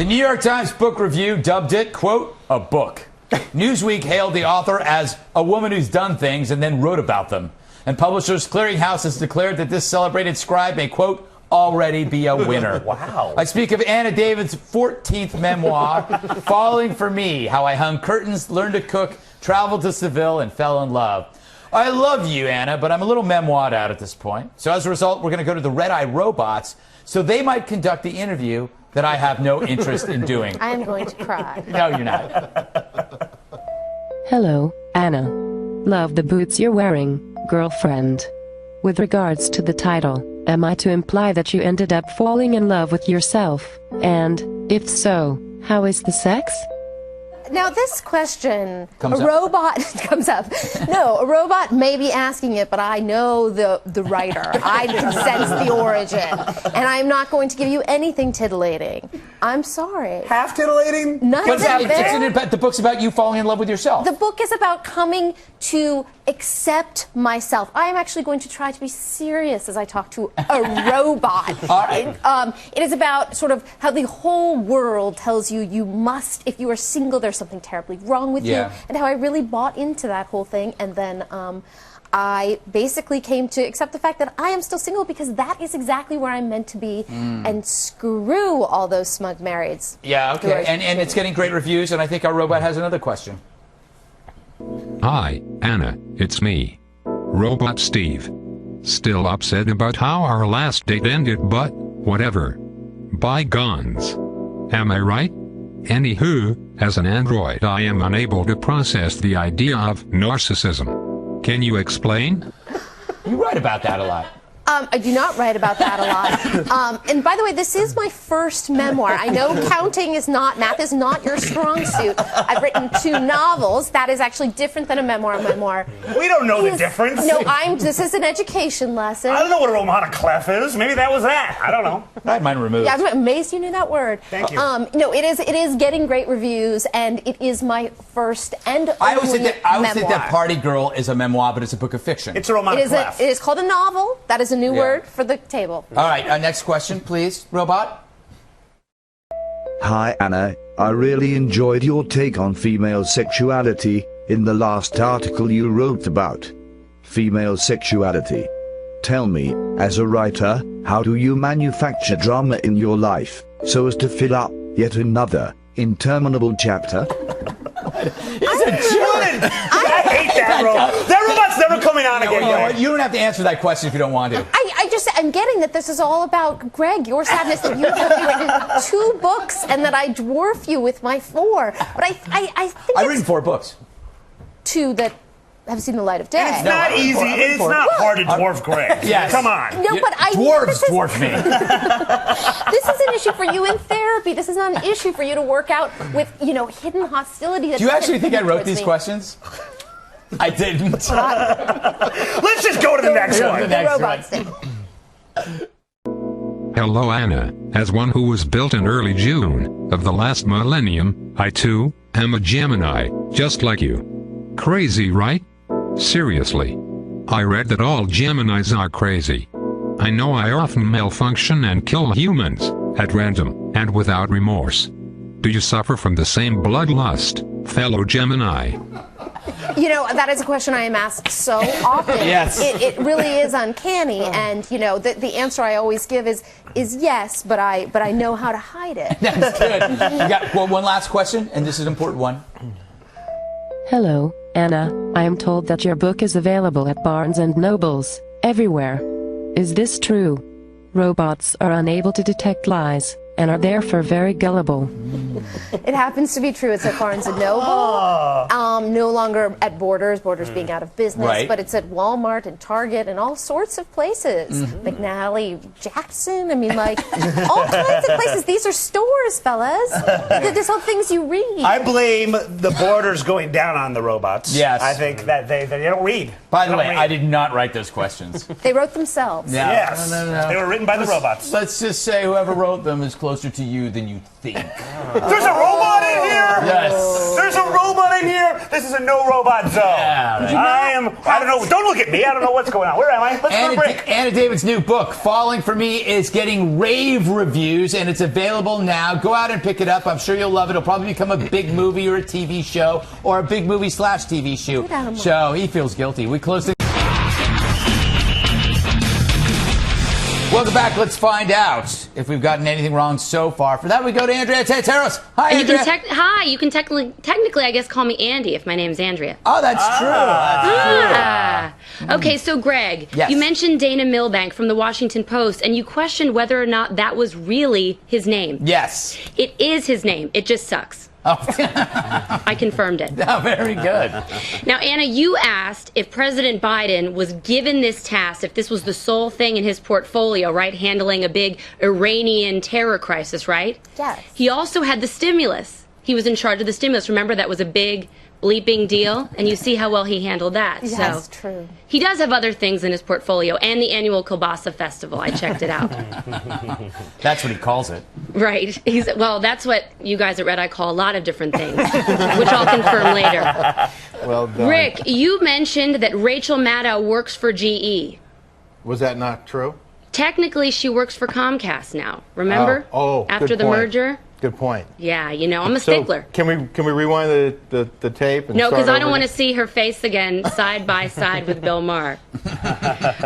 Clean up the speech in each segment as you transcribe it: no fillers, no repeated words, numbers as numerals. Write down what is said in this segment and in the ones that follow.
The New York Times Book Review dubbed it, quote, a book. Newsweek hailed the author as a woman who's done things and then wrote about them. And Publishers Clearinghouse has declared that this celebrated scribe may, quote, already be a winner. Wow. I speak of Anna David's 14th memoir, Falling for Me, How I Hung Curtains, Learned to Cook, Traveled to Seville, and Fell in Love. I love you, Anna, but I'm a little memoired out at this point. So as a result, we're going to go to the Red Eye Robots so they might conduct the interview that I have no interest in doing. I am going to cry. No, you're not. Hello, Anna. Love the boots you're wearing, girlfriend. With regards to the title, am I to imply that you ended up falling in love with yourself? And, if so, how is the sex? Now, this question, Comes a up. robot comes up. No, a robot may be asking it, but I know the writer. I can sense the origin. And I'm not going to give you anything titillating. I'm sorry. Half titillating? Nothing there. The book's about you falling in love with yourself. The book is about coming to accept myself. I am actually going to try to be serious as I talk to a robot. All right. It is about sort of how the whole world tells you you must, if you are single, there's something terribly wrong with you, and how I really bought into that whole thing, and then I basically came to accept the fact that I am still single because that is exactly where I'm meant to be, and screw all those smug marrieds. Yeah, okay. And it's getting great reviews, and I think our robot has another question. Hi, Anna, it's me. Robot Steve. Still upset about how our last date ended, but whatever. Bygones. Am I right? Anywho, as an android I am unable to process the idea of narcissism. Can you explain? You write about that a lot. I do not write about that a lot. And by the way, this is my first memoir. I know math is not your strong suit. I've written 2 novels. That is actually different than a memoir. We don't know the difference. No, this is an education lesson. I don't know what a robotic clef is. Maybe that was that. I don't know. I had mine removed. Yeah, I'm amazed you knew that word. Thank you. No, it is getting great reviews, and it is my first and only I always think memoir. that Party Girl is a memoir, but it's a book of fiction. It's a robotic clef. It is called a novel. That is a new word for the table. All right, next question, please, robot. Hi Anna, I really enjoyed your take on female sexuality in the last article you wrote about female sexuality. Tell me, as a writer, how do you manufacture drama in your life so as to fill up yet another interminable chapter? He's a jerk. I hate that robot. That robot's never coming on again. You know what? You don't have to answer that question if you don't want to. I'm getting that this is all about Greg, your sadness that you have written 2 books and that I dwarf you with my 4. But I think I've written 4 books. 2 that have seen the light of day. And it's not easy. It's not hard to dwarf Greg. Yes. Come on. No, but Dwarves dwarf me. This is an issue for you in therapy. This is not an issue for you to work out with, hidden hostility. Do you actually think I wrote these questions? I didn't. Let's just go to the next one. The robots thing. Hello Anna, as one who was built in early June of the last millennium, I too am a Gemini, just like you. Crazy, right? Seriously. I read that all Geminis are crazy. I know I often malfunction and kill humans, at random, and without remorse. Do you suffer from the same bloodlust, fellow Gemini? That is a question I am asked so often. Yes. It really is uncanny, and the answer I always give is yes, but I know how to hide it. That's good. You got one last question, and this is an important one. Hello, Anna. I am told that your book is available at Barnes & Nobles, everywhere. Is this true? Robots are unable to detect lies, and are therefore very gullible. It happens to be true. It's at Barnes & Noble. No longer at Borders being out of business, Right. but it's at Walmart and Target and all sorts of places. McNally, Jackson, all kinds of places. These are stores, fellas. These are things you read. I blame the Borders going down on the robots. Yes. I think that they don't read. By the way, I did not write those questions. They wrote themselves. No, Yes. no. They were written by the robots. Let's just say whoever wrote them is closer to you than you think. There's a robot in here? Yes. There's a a robot in here? This is a no robot zone. I don't know. Don't look at me. I don't know what's going on. Where am I? Let's go break. Anna David's new book, Falling for Me, is getting rave reviews, and it's available now. Go out and pick it up. I'm sure you'll love it. It'll probably become a big movie or a TV show, or a big movie / TV show. So he feels guilty. We close the... Welcome back. Let's find out if we've gotten anything wrong so far. For that, we go to Andrea Tantaros. Hi, Andrea. You can technically, I guess, call me Andy if my name's Andrea. Oh, that's true. Okay, so Greg, yes. You mentioned Dana Milbank from the Washington Post, and you questioned whether or not that was really his name. Yes. It is his name. It just sucks. Oh. I confirmed it. Oh, very good. Now, Anna, you asked if President Biden was given this task, if this was the sole thing in his portfolio, right, handling a big Iranian terror crisis, right? Yes. He also had the stimulus. He was in charge of the stimulus. Remember, that was a big bleeping deal, and you see how well he handled that. Yes, so true. He does have other things in his portfolio, and the annual Kielbasa Festival. I checked it out. That's what he calls it. Right. Well, that's what you guys at Red Eye call a lot of different things, which I'll confirm later. Well done. Rick, you mentioned that Rachel Maddow works for GE. Was that not true? Technically, she works for Comcast now. Remember? Oh, after good the point. merger. Good point. Yeah, you know, I'm a stickler. Can we rewind the tape? And No, because start I don't over? want to see her face again side by side with Bill Maher.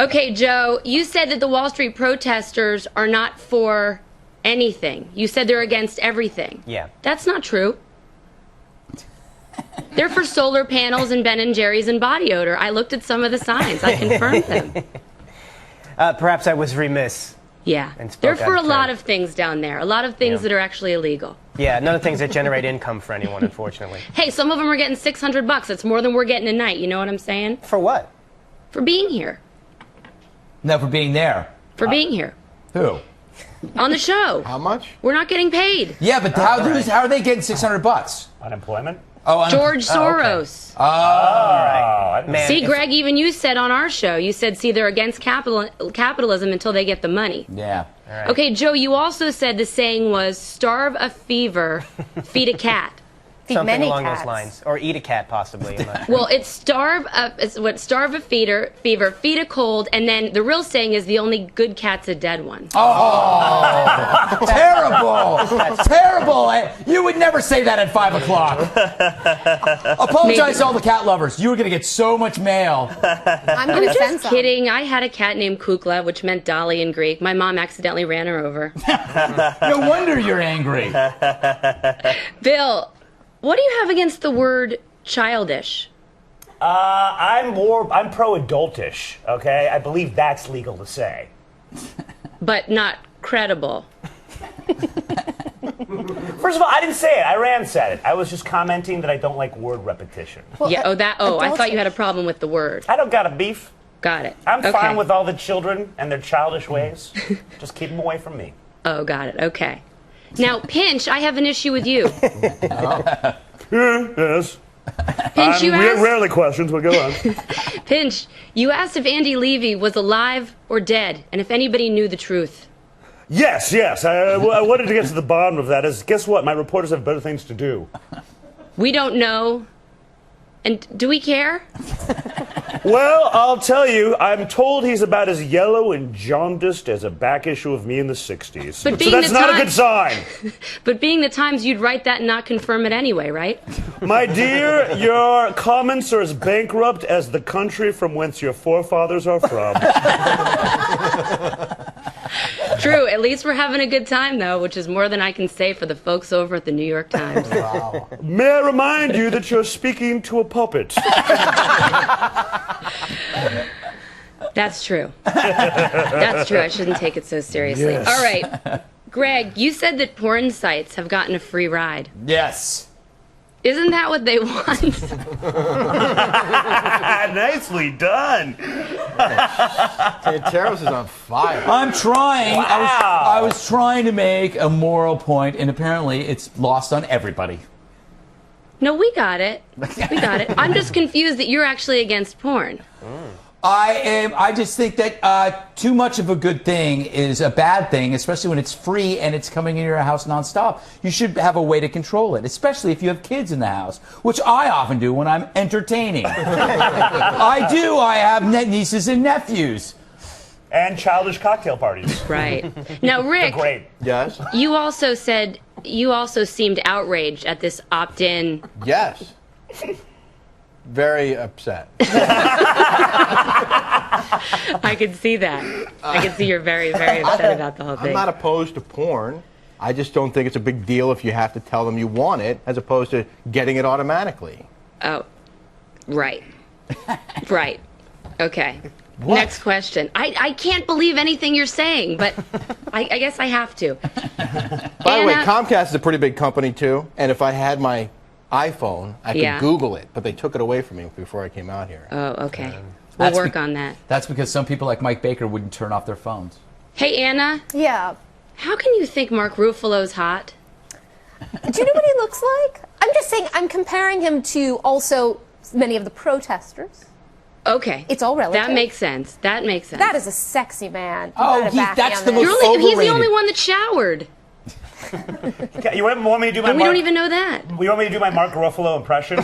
Okay, Joe, you said that the Wall Street protesters are not for anything. You said they're against everything. Yeah. That's not true. They're for solar panels and Ben & Jerry's and body odor. I looked at some of the signs. I confirmed them. Perhaps I was remiss. Yeah. They're for a lot of things down there. A lot of things that are actually illegal. Yeah, none of the things that generate income for anyone, unfortunately. Hey, some of them are getting $600. That's more than we're getting a night. You know what I'm saying? For what? For being here. No, for being there. For being here. Who? On the show. How much? We're not getting paid. Yeah, but how are they getting $600? Unemployment? Oh, George Soros. Oh, right. Man, See, Greg, even you said on our show, you said, see, they're against capitalism until they get the money. Yeah. Right. Okay, Joe, you also said the saying was, starve a fever, feed a cat. Feed something many along cats. those lines. Or eat a cat, possibly. I'm not sure. Well, it's starve a fever, feed a cold, and then the real saying is the only good cat's a dead one. Oh, terrible. Terrible. You would never say that at 5 o'clock. Apologize to all the cat lovers. You were going to get so much mail. I'm going to send Just some. kidding. I had a cat named Kukla, which meant Dolly in Greek. My mom accidentally ran her over. No wonder you're angry. Bill, what do you have against the word childish? I'm pro-adultish, okay? I believe that's legal to say. But not credible. First of all, I didn't say it. Iran said it. I was just commenting that I don't like word repetition. Well, Yeah. I thought you had a problem with the word. I don't got a beef. Got it. I'm Okay. fine with all the children and their childish ways. Just keep them away from me. Oh, got it. Okay. Now, Pinch, I have an issue with you. Yes. Pinch, you asked. Rarely questions, but go on. Pinch, you asked if Andy Levy was alive or dead, and if anybody knew the truth. Yes. I wanted to get to the bottom of that. Guess what? My reporters have better things to do. We don't know. And do we care? Well, I'll tell you, I'm told he's about as yellow and jaundiced as a back issue of me in the 60s. But So being that's the not a time- good sign. But being the Times, you'd write that and not confirm it anyway, right? My dear, your comments are as bankrupt as the country from whence your forefathers are from. True. At least we're having a good time, though, which is more than I can say for the folks over at the New York Times. May I remind you that you're speaking to a puppet. That's true. That's true. I shouldn't take it so seriously. Yes. All right. Greg, you said that porn sites have gotten a free ride. Yes. Isn't that what they want? Nicely done. Tantaros is on fire. I'm trying. Wow. I was trying to make a moral point, and apparently it's lost on everybody. No, we got it. We got it. I'm just confused that you're actually against porn. I just think that too much of a good thing is a bad thing, especially when it's free and it's coming into your house nonstop. You should have a way to control it, especially if you have kids in the house, which I often do when I'm entertaining. I do. I have nieces and nephews. And childish cocktail parties. Right. Now, Rick, Great. Yes? you also said you also seemed outraged at this opt-in. Yes. Very upset. I could see that. I could see you're very, very upset about the whole thing. I'm not opposed to porn. I just don't think it's a big deal if you have to tell them you want it, as opposed to getting it automatically. Oh, right. Right. Okay. What? Next question. I can't believe anything you're saying, but I guess I have to. By the way, Anna- Comcast is a pretty big company, too, and if I had my iPhone, I could Yeah. Google it, but they took it away from me before I came out here. Oh, okay. We'll That's work on that. That's because some people like Mike Baker wouldn't turn off their phones. Hey, Anna, Yeah. how can you think Mark Ruffalo's hot? Do you know what he looks like? I'm just saying, I'm comparing him to also many of the protesters. Okay. It's all relative. That makes sense. That makes sense. That is a sexy man. You Oh, gotta back that's me the on most that. He's the only overrated. one that showered. You want me to do my And we don't even know that. You want me to do my Mark Ruffalo impression?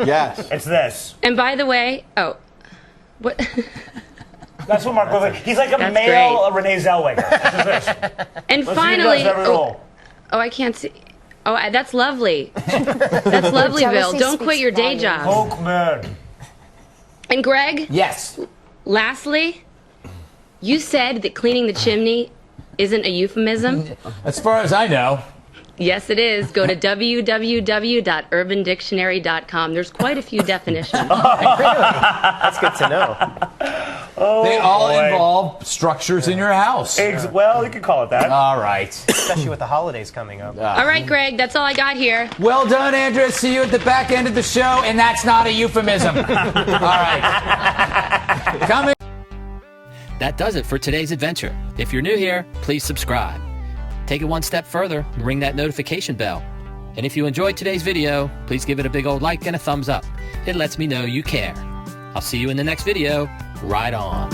Yes. It's this. And by the way, what? That's what Mark Ruffalo. He's like a That's male Renee Zellweger. This is this. And Let's see who finally, does every role. I can't see. Oh, that's lovely. That's lovely, Bill. Jealousy Don't quit speaks your day volumes. job. Oakman. And Greg, Yes. lastly, you said that cleaning the chimney isn't a euphemism. As far as I know. Yes, it is. Go to www.urbandictionary.com. There's quite a few definitions. That's good to know. They all boy. involve structures in your house. Well, you could call it that. All right. Especially with the holidays coming up. All right, Greg, that's all I got here. Well done, Andrea. See you at the back end of the show, and that's not a euphemism. All right. Coming. That does it for today's adventure. If you're new here, please subscribe. Take it one step further and ring that notification bell. And if you enjoyed today's video, please give it a big old like and a thumbs up. It lets me know you care. I'll see you in the next video. Right on.